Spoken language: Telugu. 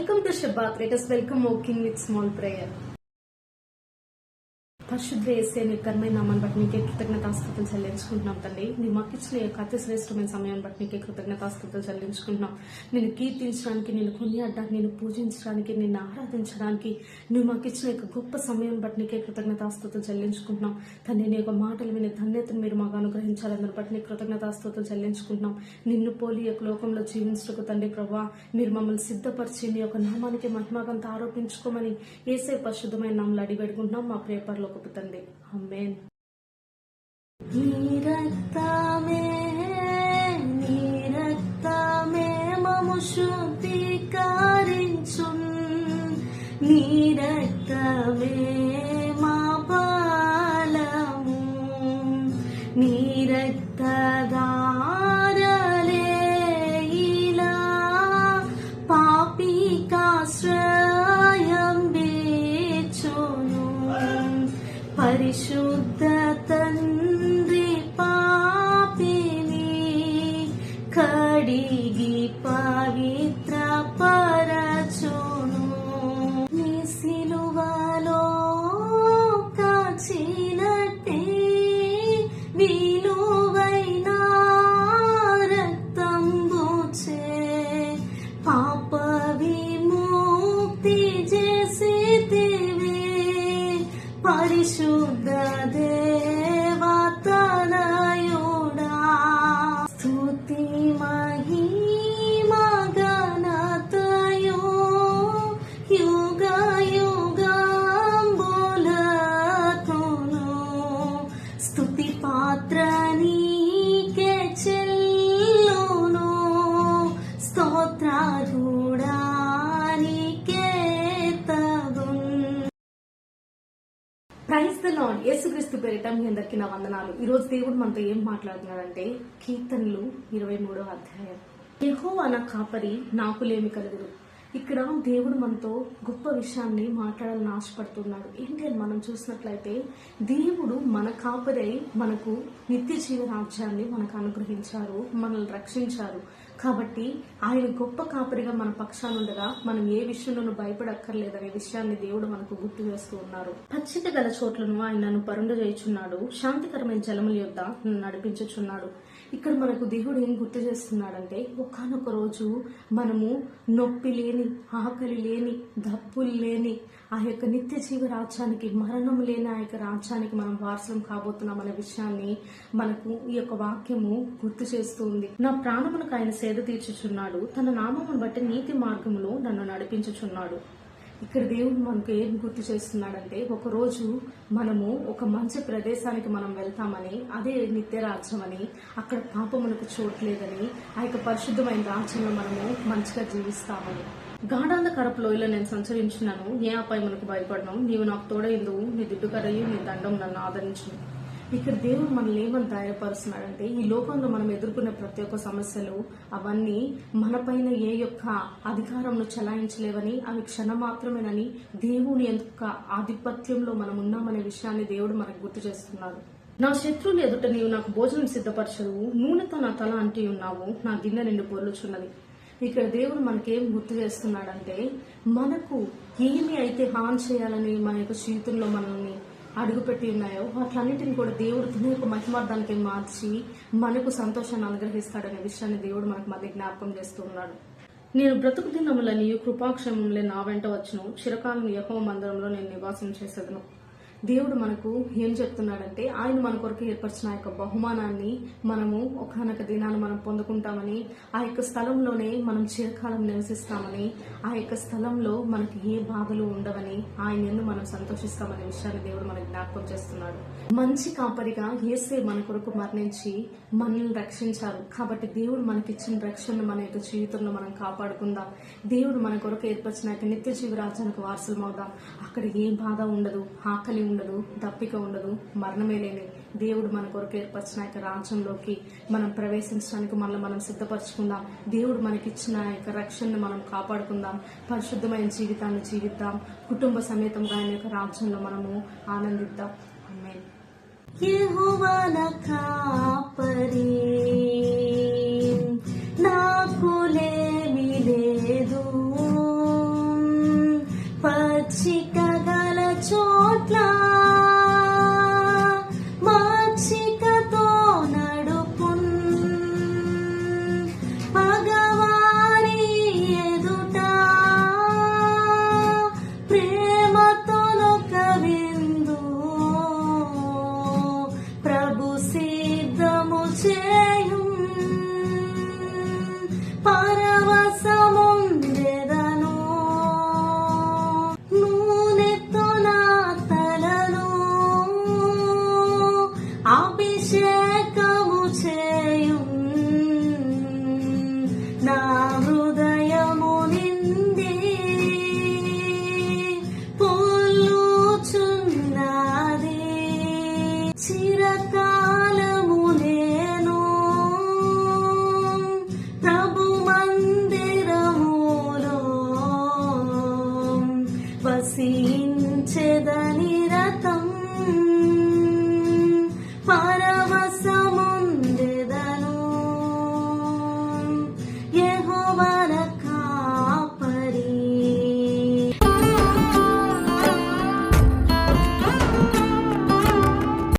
Welcome to Shabbat. Let us welcome walking with small prayer. పరిశుద్ధ యేసే నీ ఘనమైన నామాన్ని బట్టి నీకే కృతజ్ఞతాస్తుతులు చెల్లించుకుంటున్నాం తండ్రి. నీ మాకు ఇచ్చిన యొక్క అతి శ్రేష్టమైన సమయాన్ని బట్టి నీకే కృతజ్ఞతాస్తుతులు చెల్లించుకుంటున్నాం. నేను కీర్తించడానికి, నేను కొనియాడడానికి, నేను పూజించడానికి, నిన్ను ఆరాధించడానికి నువ్వు మాకు ఇచ్చిన యొక్క గొప్ప సమయాన్ని బట్టి నీకే కృతజ్ఞతాస్తుతులు చెల్లించుకుంటున్నాం తండ్రి. నీ యొక్క మాటలు వినే ధన్యతను మీరు మాకు అనుగ్రహించాలని బట్టి నీకు కృతజ్ఞతాస్తుతులు చెల్లించుకుంటున్నాం. నిన్ను పోలి యొక్క లోకంలో జీవించటకు తండ్రి ప్రభా మీరు మమ్మల్ని సిద్ధపరిచి నీ యొక్క నామానికి మహిమగంత ఆరోపించుకోమని యేసే పరిశుద్ధమైన నామములో అడిగి పెట్టుకుంటున్నాం మా ప్రియ పరలోకపు తండ్రి. ఆమేన్. నీ రక్తమే మమ్ము శుద్ధీకరించున్, నీ రక్తమే మా బలము, నీ రక్తధారలే ఇలా పాపికాశ్రయం బేచును. పరిశుద్ధ తండ్రి పాపిని కడిగి పవిత్ర పరచును. నీ సిలువలో కాచినట్టే విలువైన రక్తంబుచే పాప విముక్తి చేసితివే. పరిశుద్ధ దేవతనయుడా స్తుతి మహిమ ఘనతయో యుగ యుగంబులతోను స్తుతి పాత్ర నీకే చెల్లును. స్తోత్రార్హుడా నీకే తగున్. Praise the lord. యేసుక్రీస్తు పేరిట మీ అందరికీ నా వందనాలు. ఈ రోజు దేవుడు మనతో ఏం మాట్లాడుతున్నాడంటే కీర్తనలు 23వ అధ్యాయం. యెహోవా నా కాపరి, నాకు లేమి కలుగుదు. ఇక్కడ దేవుడు మనతో గొప్ప విషయాన్ని మాట్లాడాలని ఆశపడుతున్నాడు. ఏంటి అని మనం చూసినట్లయితే దేవుడు మన కాపరై మనకు నిత్య జీవ రాజ్యాన్ని మనకు అనుగ్రహించారు, మనల్ని రక్షించారు. కాబట్టి ఆయన గొప్ప కాపరిగా మన పక్షాన ఉండగా మనం ఏ విషయంలోనూ భయపడక్కర్లేదనే విషయాన్ని దేవుడు మనకు గుర్తు చేస్తూ ఉన్నారు. పచ్చిక గల చోట్లను ఆయన నన్ను పరుండజేయుచున్నాడు, శాంతికరమైన జలముల యొద్ద నన్ను నడిపించుచున్నాడు. ఇక్కడ మనకు దేవుడు ఏం గుర్తు చేస్తున్నాడంటే ఒకానొక రోజు మనము నొప్పి లేని, ఆకలి లేని, దప్పులు లేని ఆ యొక్క నిత్య జీవ రాజ్యానికి, మరణం లేని ఆ యొక్క రాజ్యానికి మనం వారసులం కాబోతున్నాం అనే విషయాన్ని మనకు ఈ యొక్క వాక్యము గుర్తు చేస్తూ ఉంది. నా ప్రాణములకు ఆయన సేద తీర్చుచున్నాడు, తన నామమును బట్టి నీతి మార్గములో నన్ను నడిపించుచున్నాడు. ఇక్కడ దేవుడు మనకు ఏం గుర్తు చేస్తున్నాడంటే ఒక రోజు మనము ఒక మంచి ప్రదేశానికి మనం వెళ్తామని, అదే నిత్య రాజ్యం అని, అక్కడ పాపమునకు చోట్లేదని, ఆ యొక్క పరిశుద్ధమైన రాజ్యంలో మనము మంచిగా జీవిస్తామని. గాఢాంధకరపు లోయలో నేను సంచరించున్నాను, ఏ అపాయమునకు భయపడను, నీవు నాకు తోడైందువు, నీ దిడ్డుకరయ్యు నీ దండం నన్ను ఆదరించును. ఇక్కడ దేవుడు మనల్ని ఏమని ధైర్యపరుస్తున్నాడంటే ఈ లోకంలో మనం ఎదుర్కొనే ప్రతి ఒక్క సమస్యలు అవన్నీ మనపైన ఏ యొక్క అధికారంను చలాయించలేవని, అవి క్షణమాత్రమేనని, దేవుని యొక్క ఆధిపత్యంలో మనం ఉన్నామనే విషయాన్ని దేవుడు మనకు గుర్తు చేస్తున్నాడు. నా శత్రువులు ఎదుట నీవు నాకు భోజనం సిద్ధపరచవు, నూనెతో నా తల అంటి ఉన్నావు, నా గిన్నె నిండు పొర్లుచున్నది. ఇక్కడ దేవుడు మనకేం గుర్తు చేస్తున్నాడంటే మనకు ఏమి అయితే హాని చేయాలని మన యొక్క జీవితంలో మనల్ని అడుగుపెట్టి ఉన్నాయో వాటిలన్నింటినీ కూడా దేవుడు తన యొక్క మహిమార్థానికి మార్చి మనకు సంతోషాన్ని అనుగ్రహిస్తాడనే విషయాన్ని దేవుడు మనకు మళ్ళీ జ్ఞాపకం చేస్తూ ఉన్నాడు. నేను బ్రతుకు దినములని కృపాక్షేమములే నా వెంట వచ్చును, చిరకాలం యెహోవా మందిరంలో నేను నివాసం చేసేదను. దేవుడు మనకు ఏం చెప్తున్నాడంటే ఆయన మన కొరకు ఏర్పరిచిన ఆ యొక్క బహుమానాన్ని మనము ఒకనొక దినాన్ని మనం పొందుకుంటామని, ఆ యొక్క స్థలంలోనే మనం చిరకాలం నివసిస్తామని, ఆ యొక్క స్థలంలో మనకి ఏ బాధలు ఉండవని, ఆయన యందు మనం సంతోషిస్తామనే విషయాన్ని దేవుడు మనకు జ్ఞాపకం చేస్తున్నాడు. మంచి కాపరిగా యేసే మన కొరకు మరణించి మనల్ని రక్షించారు. కాబట్టి దేవుడు మనకిచ్చిన రక్షణను మన యొక్క జీవితంలో మనం కాపాడుకుందాం. దేవుడు మన కొరకు ఏర్పరిచిన నిత్య జీవ రాజ్యానికి వారసులం అవుదాం. అక్కడ ఏ బాధ ఉండదు, ఆకలి ఉండదు, దప్పిక ఉండదు, మరణమే లేని దేవుడు మన కొరకు ఏర్పరిచిన యొక్క రాజ్యంలోకి మనం ప్రవేశించడానికి మనల్ని మనం సిద్ధపరచుకుందాం. దేవుడు మనకిచ్చిన యొక్క రక్షణను మనం కాపాడుకుందాం. పరిశుద్ధమైన జీవితాన్ని జీవిద్దాం. కుటుంబ సమేతంగా ఆయన యొక్క రాజ్యంలో మనము ఆనందిద్దాం. ఆమేన్. యెహోవా నా కాపరి, నాకు లేమి లేదు. వసించెదని రతం